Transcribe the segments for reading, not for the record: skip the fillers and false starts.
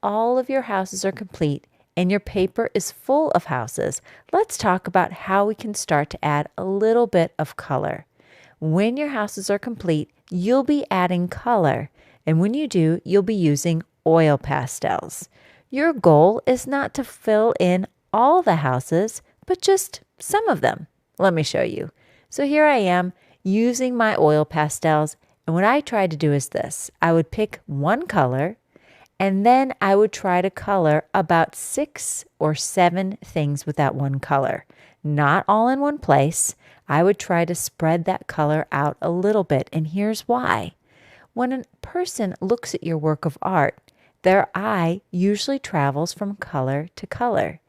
all of your houses are complete and your paper is full of houses, let's talk about how we can start to add a little bit of color. When your houses are complete, you'll be adding color. And when you do, you'll be using oil pastels. Your goal is not to fill in all the houses, but just some of them. Let me show you. So here I am using my oil pastels. And what I try to do is this. I would pick one color, and then I would try to color about 6 or 7 things with that one color. Not all in one place. I would try to spread that color out a little bit. And here's why. When a person looks at your work of art, their eye usually travels from color to color.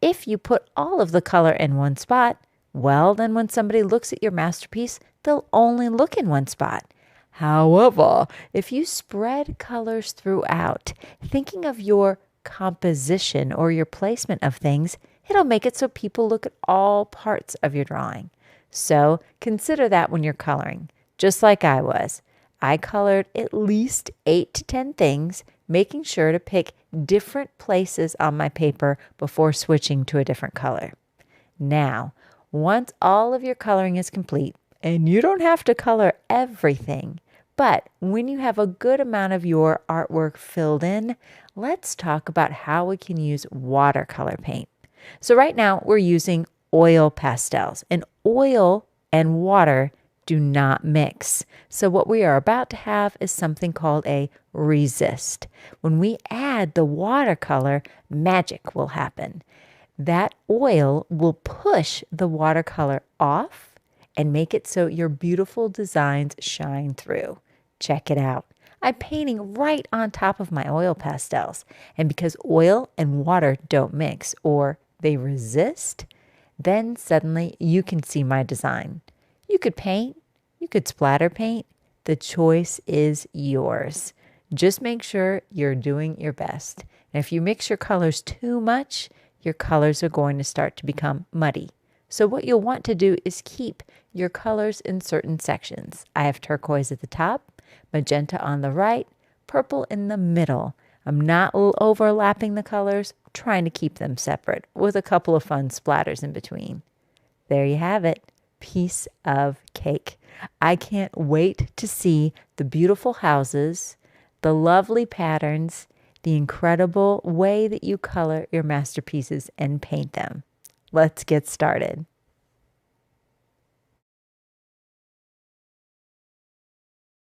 If you put all of the color in one spot, well, then when somebody looks at your masterpiece, they'll only look in one spot. However, if you spread colors throughout, thinking of your composition or your placement of things, it'll make it so people look at all parts of your drawing. So consider that when you're coloring, just like I was. I colored at least 8 to 10 things, making sure to pick different places on my paper before switching to a different color. Now, once all of your coloring is complete, and you don't have to color everything, but when you have a good amount of your artwork filled in, let's talk about how we can use watercolor paint. So right now we're using oil pastels, and oil and water do not mix. So what we are about to have is something called a resist. When we add the watercolor, magic will happen. That oil will push the watercolor off and make it so your beautiful designs shine through. Check it out. I'm painting right on top of my oil pastels. And because oil and water don't mix or they resist, then suddenly you can see my design. You could paint, you could splatter paint. The choice is yours. Just make sure you're doing your best. And if you mix your colors too much, your colors are going to start to become muddy. So what you'll want to do is keep your colors in certain sections. I have turquoise at the top, magenta on the right, purple in the middle. I'm not overlapping the colors, trying to keep them separate with a couple of fun splatters in between. There you have it. Piece of cake. I can't wait to see the beautiful houses, the lovely patterns, the incredible way that you color your masterpieces and paint them. Let's get started.